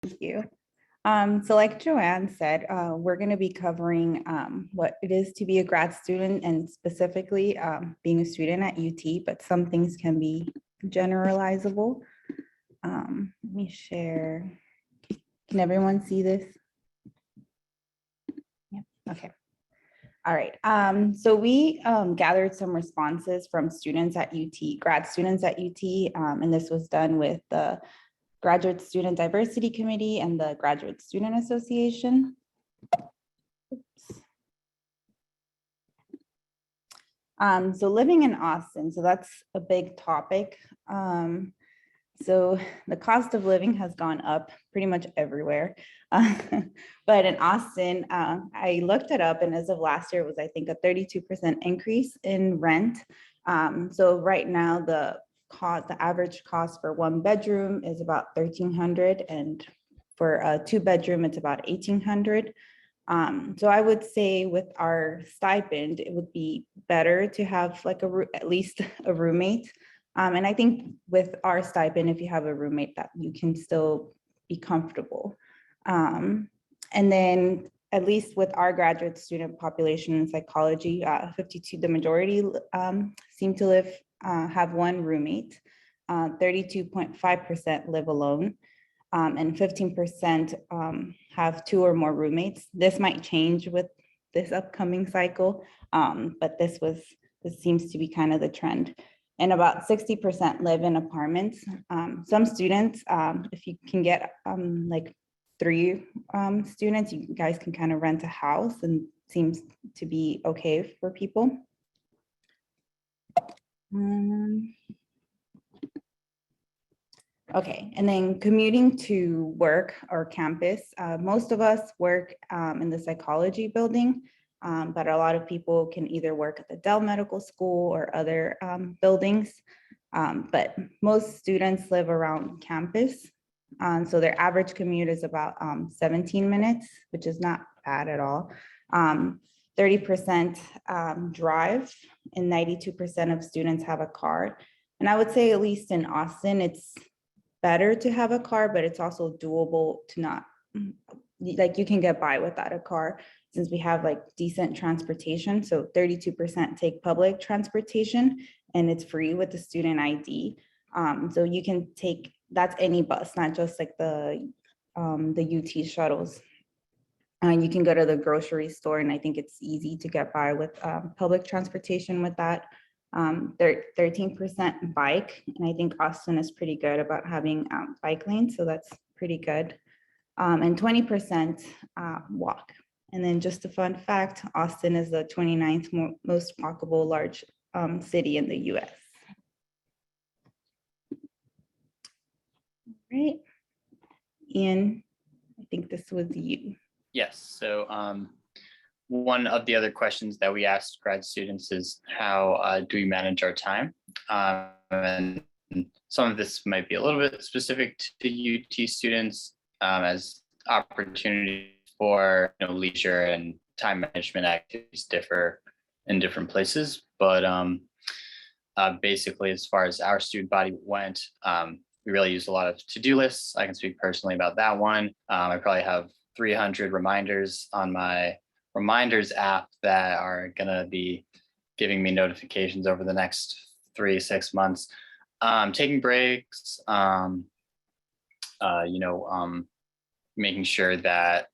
Thank you. So like Joanne said, we're going to be covering what it is to be a grad student and specifically being a student at UT, but some things can be generalizable. Let me share. Can everyone see this? Yeah. Okay. All right. So we gathered some responses from students at UT, grad students at UT, and this was done with the Graduate Student Diversity Committee and the Graduate Student Association. So living in Austin, so that's a big topic. So the cost of living has gone up pretty much everywhere. But in Austin, I looked it up, and as of last year, it was, I think, a 32% increase in rent. So right now, the average cost for one bedroom is about $1,300, and for a two bedroom, it's about $1,800. So I would say with our stipend, it would be better to have like at least a roommate. And I think with our stipend, if you have a roommate, that you can still be comfortable. And then at least with our graduate student population in psychology, 52, the majority seem to have one roommate, 32.5% live alone, and 15% have two or more roommates. This might change with this upcoming cycle, but this seems to be kind of the trend. And about 60% live in apartments. Some students, if you can get like 3 students, you guys can kind of rent a house, and seems to be okay for people. Okay, and then commuting to work or campus. Most of us work in the psychology building, but a lot of people can either work at the Dell Medical School or other buildings. But most students live around campus. So their average commute is about 17 minutes, which is not bad at all. 30% drive, and 92% of students have a car. And I would say, at least in Austin, it's better to have a car, but it's also doable to not, like, you can get by without a car since we have like decent transportation. So 32% take public transportation, and it's free with the student ID. So you can take, that's any bus, not just like the UT shuttles. You can go to the grocery store, and I think it's easy to get by with public transportation with that. 13% bike, and I think Austin is pretty good about having bike lanes, so that's pretty good. And 20% walk. And then just a fun fact, Austin is the 29th most walkable large city in the US. Right, Ian, I think this was you. Yes, so one of the other questions that we asked grad students is how do we manage our time? And some of this might be a little bit specific to UT students as opportunities for leisure and time management activities differ in different places. But basically, as far as our student body went, we really used a lot of to-do lists. I can speak personally about that one. I probably have 300 reminders on my reminders app that are gonna be giving me notifications over the next 3-6 months. Taking breaks, making sure that,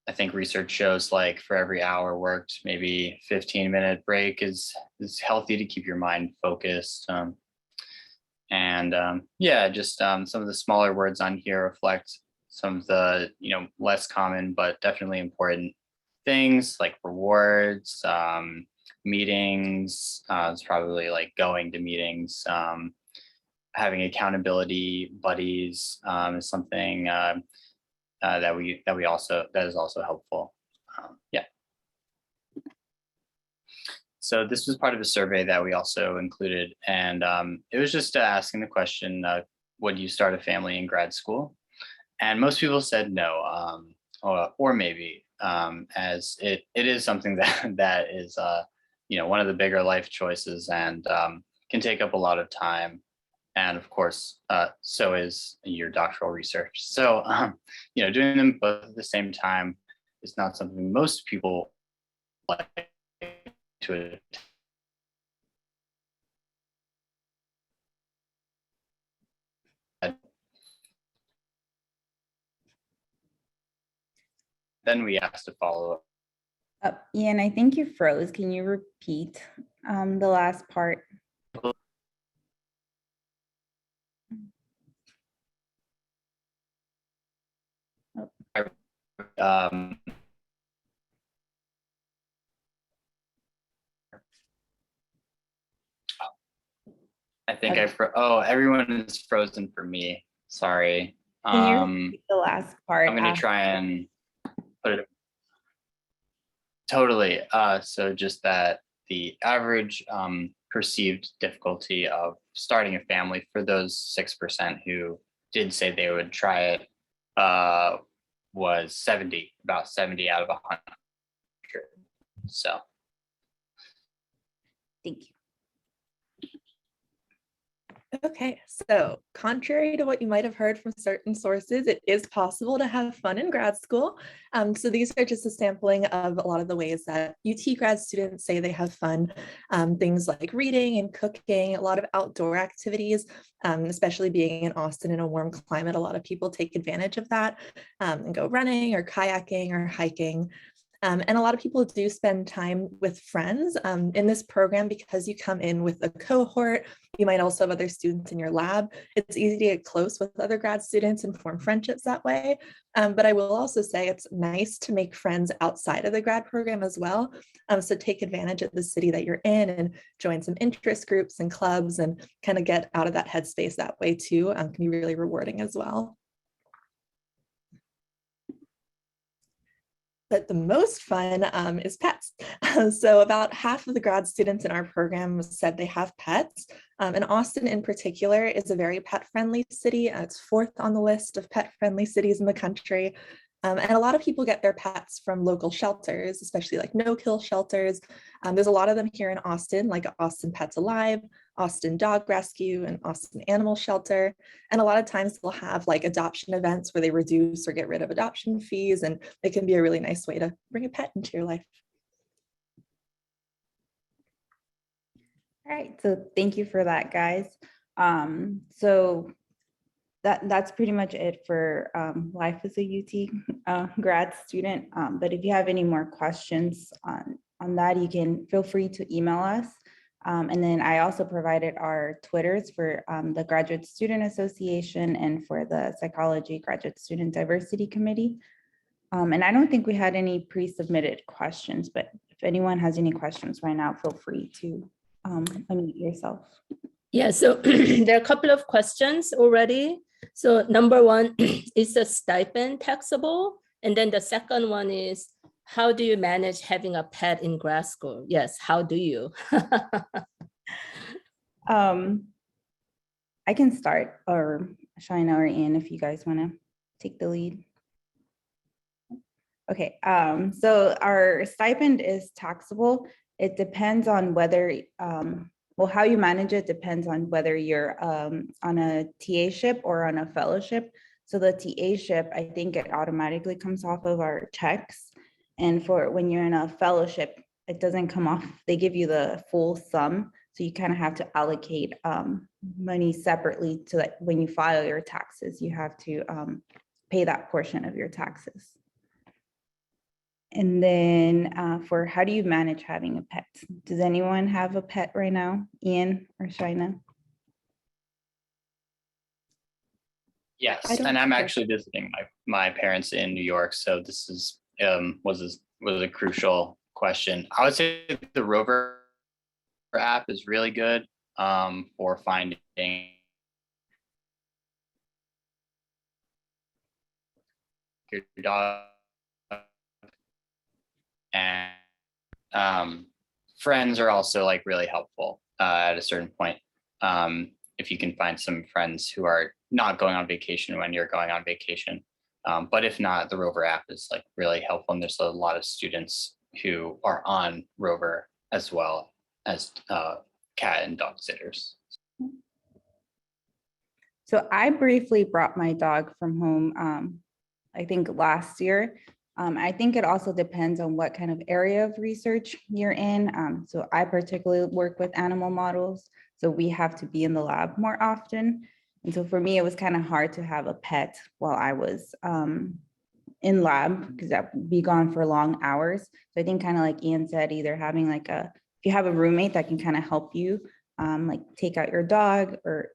I think research shows like for every hour worked, maybe 15-minute break is healthy to keep your mind focused. Just some of the smaller words on here reflect some of the less common but definitely important things like rewards, meetings. It's probably like going to meetings, having accountability buddies is something that is also helpful. So this was part of a survey that we also included, and it was just asking the question, would you start a family in grad school? And most people said no, or maybe, as it is something that is one of the bigger life choices, and can take up a lot of time. and of course, so is your doctoral research. So, doing them both at the same time is not something most people like to. Then we asked to follow up. Ian, I think you froze. Can you repeat the last part? Um, I think Okay. everyone is frozen for me. Sorry. Can you repeat the last part? I'm gonna try and put it totally. So just that the average perceived difficulty of starting a family for those 6% who did say they would try it was about 70 out of 100. So Thank you. Okay, so contrary to what you might have heard from certain sources, it is possible to have fun in grad school. So these are just a sampling of a lot of the ways that UT grad students say they have fun. Things like reading and cooking, a lot of outdoor activities, especially being in Austin in a warm climate. A lot of people take advantage of that and go running or kayaking or hiking. And a lot of people do spend time with friends in this program because you come in with a cohort. You might also have other students in your lab. It's easy to get close with other grad students and form friendships that way. But I will also say it's nice to make friends outside of the grad program as well. So take advantage of the city that you're in and join some interest groups and clubs and kind of get out of that headspace that way too. Can be really rewarding as well. But the most fun is pets. So about half of the grad students in our program said they have pets. And Austin in particular is a very pet-friendly city. It's fourth on the list of pet-friendly cities in the country. And a lot of people get their pets from local shelters, especially like no-kill shelters. There's a lot of them here in Austin, like Austin Pets Alive, Austin Dog Rescue, and Austin Animal Shelter. And a lot of times they'll have like adoption events where they reduce or get rid of adoption fees, and it can be a really nice way to bring a pet into your life. All right, so thank you for that, guys. So that's pretty much it for life as a UT grad student. But if you have any more questions on that, you can feel free to email us. And then I also provided our Twitters for the Graduate Student Association and for the Psychology Graduate Student Diversity Committee. And I don't think we had any pre-submitted questions, but if anyone has any questions right now, feel free to unmute yourself. Yeah, so there are a couple of questions already. So number one, is the stipend taxable? And then the second one is, how do you manage having a pet in grad school? Yes, how do you? I can start, or Shaina or Ian, if you guys want to take the lead. Okay, so our stipend is taxable. It depends on whether, well, how you manage it depends on whether you're on a TA-ship or on a fellowship. So the TA-ship, I think it automatically comes off of our checks. And for when you're in a fellowship, it doesn't come off. They give you the full sum. So you kind of have to allocate money separately to, like, when you file your taxes, you have to pay that portion of your taxes. And then for how do you manage having a pet? Does anyone have a pet right now, Ian or Shaina? Yes, and I'm actually visiting my parents in New York, so this is was a crucial question. I would say the Rover app is really good for finding your dog, and friends are also like really helpful at a certain point. If you can find some friends who are not going on vacation when you're going on vacation. But if not, the Rover app is like really helpful. And there's a lot of students who are on Rover as well as cat and dog sitters. So I briefly brought my dog from home, I think last year. I think it also depends on what kind of area of research you're in. So I particularly work with animal models, so we have to be in the lab more often. And so for me, it was kind of hard to have a pet while I was in lab because that would be gone for long hours. So I think kind of like Ian said, either having like if you have a roommate that can kind of help you, like take out your dog or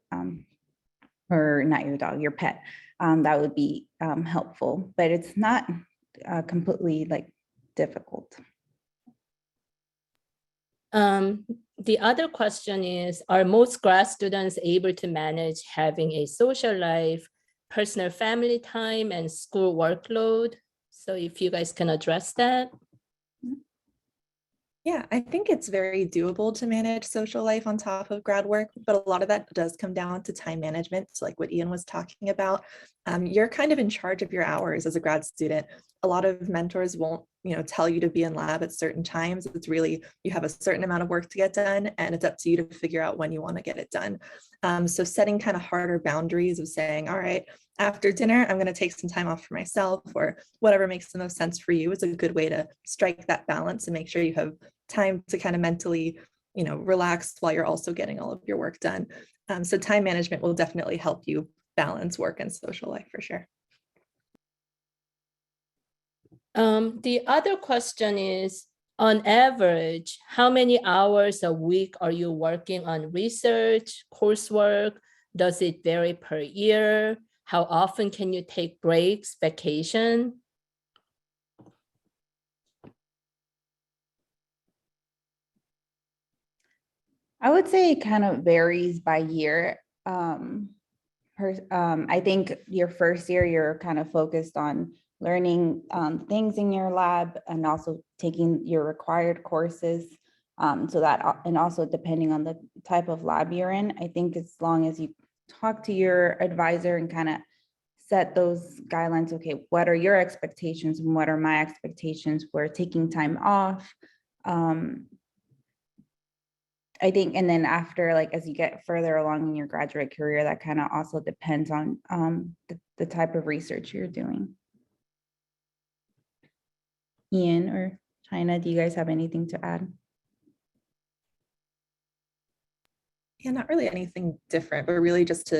not your dog, your pet, that would be helpful, but it's not completely like difficult. The other question is, are most grad students able to manage having a social life, personal family time, and school workload? So if you guys can address that. Yeah, I think it's very doable to manage social life on top of grad work, but a lot of that does come down to time management. So like what Ian was talking about, you're kind of in charge of your hours as a grad student. A lot of mentors won't, tell you to be in lab at certain times. It's really, you have a certain amount of work to get done, and it's up to you to figure out when you want to get it done. So setting kind of harder boundaries of saying, all right, after dinner, I'm going to take some time off for myself, or whatever makes the most sense for you, is a good way to strike that balance and make sure you have time to kind of mentally, relax while you're also getting all of your work done. So time management will definitely help you balance work and social life for sure. The other question is, on average, how many hours a week are you working on research, coursework? Does it vary per year? How often can you take breaks, vacation? I would say it kind of varies by year. I think your first year, you're kind of focused on learning things in your lab and also taking your required courses. So that, and also depending on the type of lab you're in, I think as long as you talk to your advisor and kind of set those guidelines, okay, what are your expectations and what are my expectations? We're taking time off. I think, and then after, like, as you get further along in your graduate career, that kind of also depends on the type of research you're doing. Ian or China, do you guys have anything to add? Yeah, not really anything different, but really just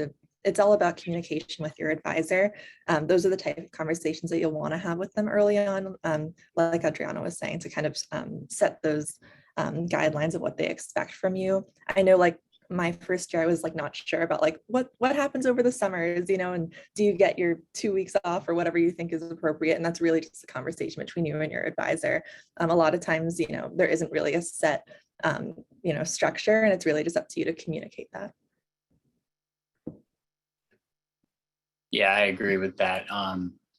it's all about communication with your advisor. Those are the type of conversations that you'll want to have with them early on, like Adriana was saying, to kind of set those guidelines of what they expect from you. I know, like, my first year, I was like not sure about like what happens over the summers, and do you get your 2 weeks off or whatever you think is appropriate? And that's really just a conversation between you and your advisor. A lot of times, there isn't really a set structure, and it's really just up to you to communicate that. Yeah, I agree with that.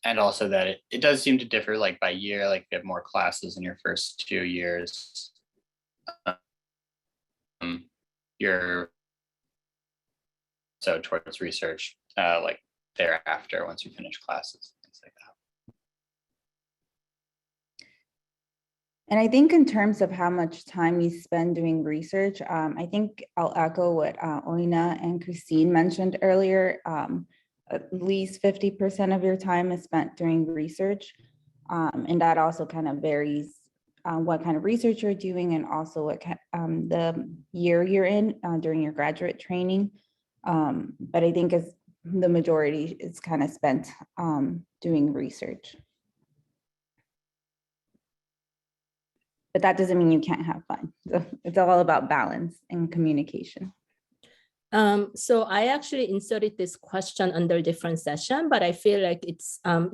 And also that it does seem to differ like by year, like you have more classes in your first 2 years. You're so towards research, like thereafter, once you finish classes, things like that. And I think in terms of how much time you spend doing research, I think I'll echo what Oina and Christine mentioned earlier. At least 50% of your time is spent doing research. And that also kind of varies what kind of research you're doing and also what the year you're in during your graduate training. But I think as the majority is kind of spent doing research. But that doesn't mean you can't have fun. So it's all about balance and communication. So I actually inserted this question under different session, but I feel like it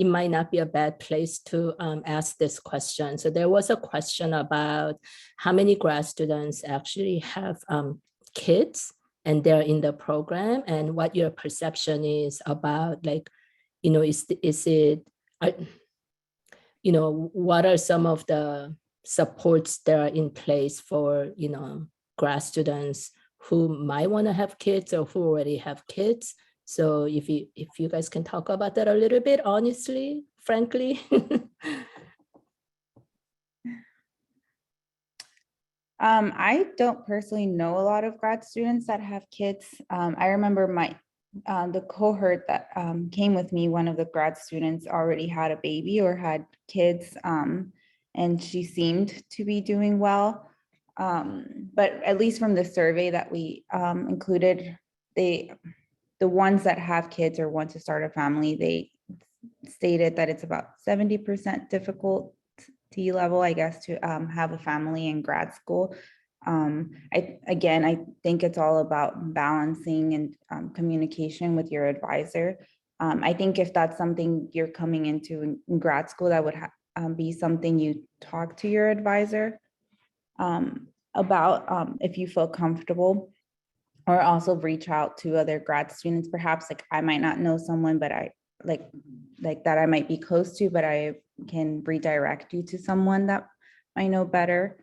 might not be a bad place to ask this question. So there was a question about how many grad students actually have kids and they're in the program, and what your perception is about, like, what are some of the supports that are in place for, grad students who might want to have kids or who already have kids. So if you guys can talk about that a little bit, honestly, frankly. I don't personally know a lot of grad students that have kids. I remember the cohort that came with me, one of the grad students already had a baby or had kids, and she seemed to be doing well. But at least from the survey that we included, the ones that have kids or want to start a family, they stated that it's about 70% difficulty level, I guess, to have a family in grad school. I think it's all about balancing and communication with your advisor. I think if that's something you're coming into in grad school, that would be something you talk to your advisor about, if you feel comfortable, or also reach out to other grad students. Perhaps like I might not know someone, but I like that I might be close to, but I can redirect you to someone that I know better.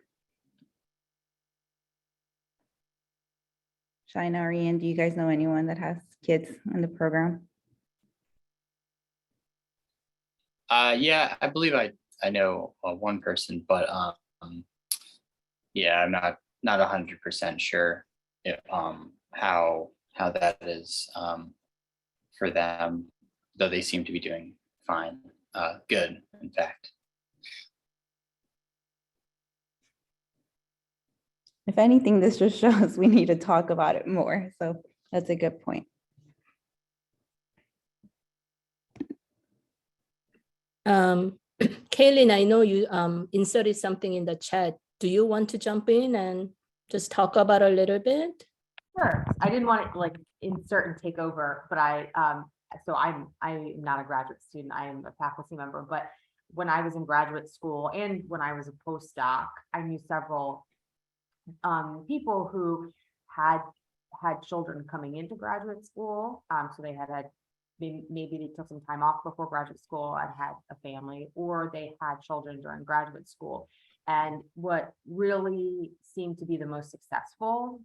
Shaina or Ian, do you guys know anyone that has kids in the program? Yeah, I believe I know one person, but yeah, I'm not 100% sure if how that is for them, though they seem to be doing fine, good, in fact. If anything, this just shows we need to talk about it more. So that's a good point. Kaylin, I know you inserted something in the chat. Do you want to jump in and just talk about it a little bit? Sure. I didn't want to like insert and take over, but so I'm not a graduate student. I am a faculty member, but when I was in graduate school and when I was a postdoc, I knew several people who had children coming into graduate school. So they had maybe they took some time off before graduate school and had a family, or they had children during graduate school. And what really seemed to be the most successful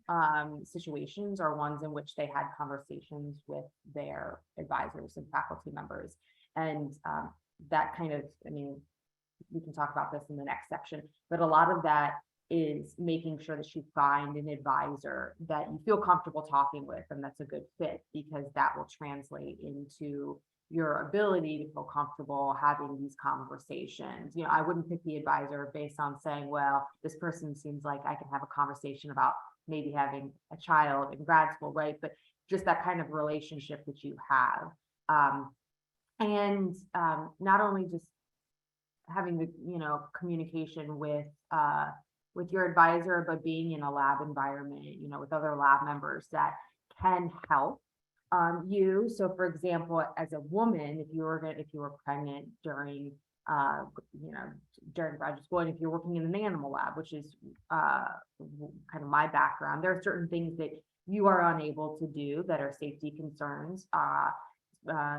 situations are ones in which they had conversations with their advisors and faculty members. And that kind of, I mean, we can talk about this in the next section, but a lot of that is making sure that you find an advisor that you feel comfortable talking with, and that's a good fit, because that will translate into your ability to feel comfortable having these conversations. You know, I wouldn't pick the advisor based on saying, well, this person seems like I can have a conversation about maybe having a child in grad school, right? But just that kind of relationship that you have. And not only just having the, you know, communication with your advisor, but being in a lab environment, you know, with other lab members that can help you. So for example, as a woman, if you were pregnant during during graduate school, and if you're working in an animal lab, which is kind of my background, there are certain things that you are unable to do that are safety concerns.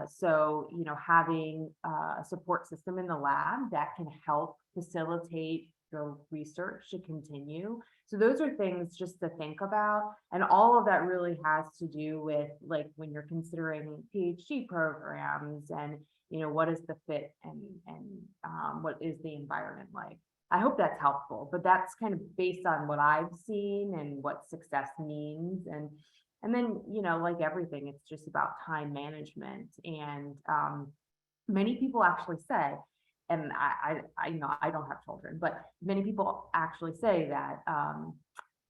So, you know, having a support system in the lab that can help facilitate your research to continue. So those are things just to think about. And all of that really has to do with, like, when you're considering PhD programs and, you know, what is the fit and what is the environment like. I hope that's helpful, but that's kind of based on what I've seen and what success means. And then, you know, like everything, it's just about time management. And many people actually say, and I know I don't have children, but many people actually say that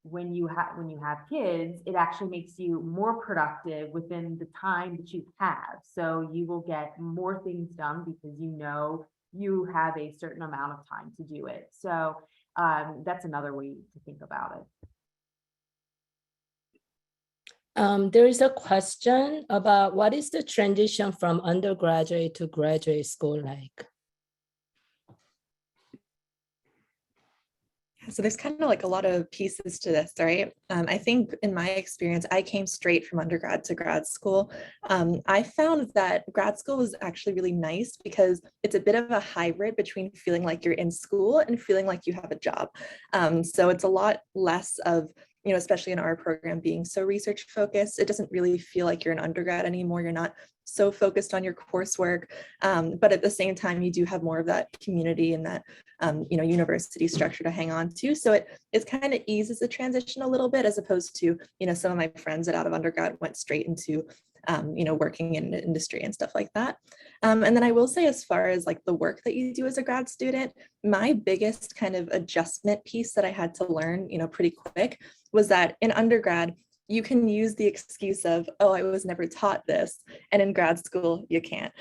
when you have kids, it actually makes you more productive within the time that you have. So you will get more things done because you know you have a certain amount of time to do it. So that's another way to think about it. There is a question about what is the transition from undergraduate to graduate school like? So there's kind of like a lot of pieces to this, right? I think in my experience, I came straight from undergrad to grad school. I found that grad school was actually really nice because it's a bit of a hybrid between feeling like you're in school and feeling like you have a job. So it's a lot less of, you know, especially in our program being so research focused, it doesn't really feel like you're an undergrad anymore. You're not so focused on your coursework, but at the same time, you do have more of that community and that, you know, university structure to hang on to. So it kind of eases the transition a little bit, as opposed to, you know, some of my friends that out of undergrad went straight into working in industry and stuff like that. And then I will say, as far as like the work that you do as a grad student, my biggest kind of adjustment piece that I had to learn, pretty quick was that in undergrad, you can use the excuse of, oh, I was never taught this. And in grad school, you can't.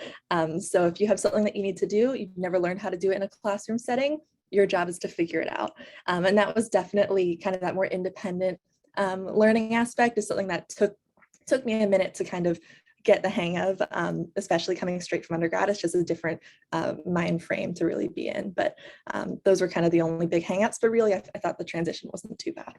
So if you have something that you need to do, you've never learned how to do it in a classroom setting, your job is to figure it out. And that was definitely kind of that more independent learning aspect, is something that took me a minute to kind of get the hang of, especially coming straight from undergrad. It's just a different mind frame to really be in. But those were kind of the only big hangups. But really, I thought the transition wasn't too bad.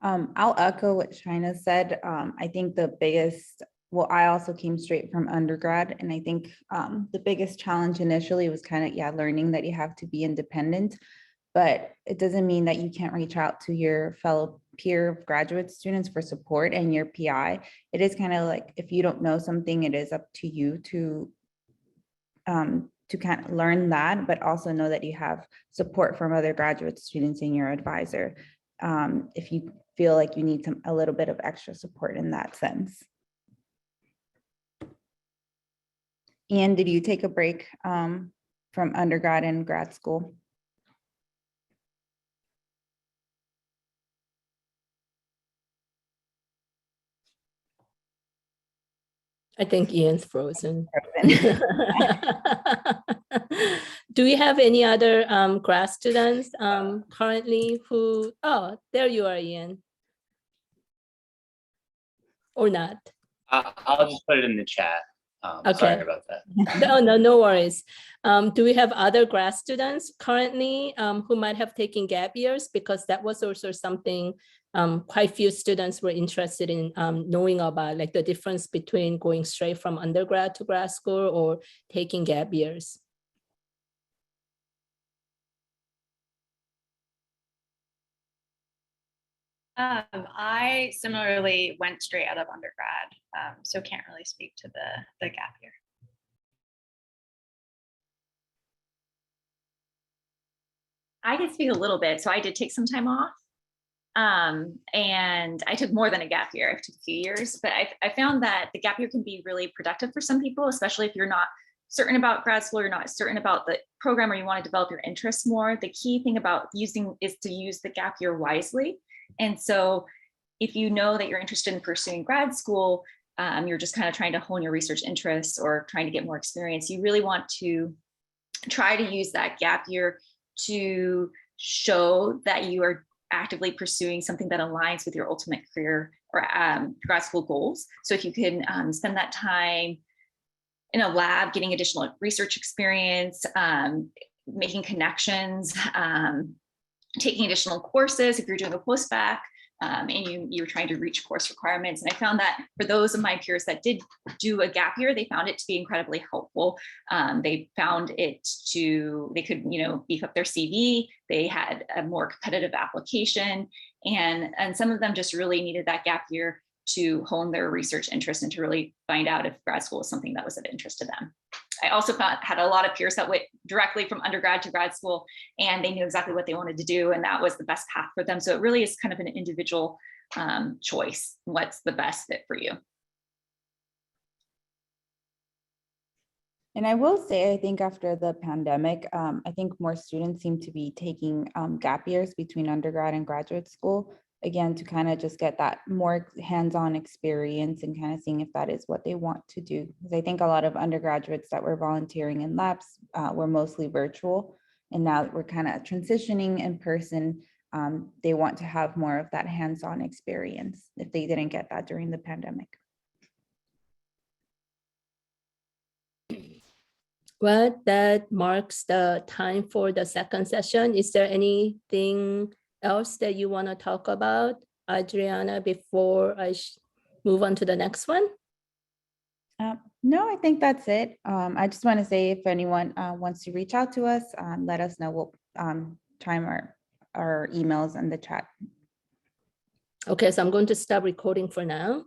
I'll echo what China said. I think the biggest, well, I also came straight from undergrad, and I think the biggest challenge initially was kind of, learning that you have to be independent, but it doesn't mean that you can't reach out to your fellow peer graduate students for support and your PI. It is kind of like, if you don't know something, it is up to you to kind of learn that, but also know that you have support from other graduate students and your advisor. If you feel like you need a little bit of extra support in that sense. Ian, did you take a break from undergrad and grad school? I think Ian's frozen. Do we have any other grad students currently who, oh, there you are, Ian. Or not? I'll just put it in the chat. Okay. Sorry about that. No worries. Do we have other grad students currently who might have taken gap years? Because that was also something quite few students were interested in knowing about, like the difference between going straight from undergrad to grad school or taking gap years. I similarly went straight out of undergrad, so can't really speak to the gap year. I can speak a little bit. So I did take some time off, and I took more than a gap year. I took a few years, but I found that the gap year can be really productive for some people, especially if you're not certain about grad school, you're not certain about the program, or you want to develop your interests more. The key thing about using is to use the gap year wisely. And so if you know that you're interested in pursuing grad school, you're just kind of trying to hone your research interests or trying to get more experience, you really want to try to use that gap year to show that you are actively pursuing something that aligns with your ultimate career or grad school goals. So if you can spend that time in a lab, getting additional research experience, making connections, taking additional courses, if you're doing a postbac, and you're trying to reach course requirements. And I found that for those of my peers that did do a gap year, they found it to be incredibly helpful. They found they could, beef up their CV. They had a more competitive application, and some of them just really needed that gap year to hone their research interest and to really find out if grad school was something that was of interest to them. I also had a lot of peers that went directly from undergrad to grad school, and they knew exactly what they wanted to do, and that was the best path for them. So it really is kind of an individual choice, what's the best fit for you. And I will say, I think after the pandemic, I think more students seem to be taking gap years between undergrad and graduate school, again, to kind of just get that more hands-on experience and kind of seeing if that is what they want to do. Because I think a lot of undergraduates that were volunteering in labs were mostly virtual, and now that we're kind of transitioning in person, they want to have more of that hands-on experience if they didn't get that during the pandemic. Well, that marks the time for the second session. Is there anything else that you want to talk about, Adriana, before I move on to the next one? No, I think that's it. I just want to say, if anyone wants to reach out to us, let us know. We'll time our emails in the chat. Okay, so I'm going to stop recording for now.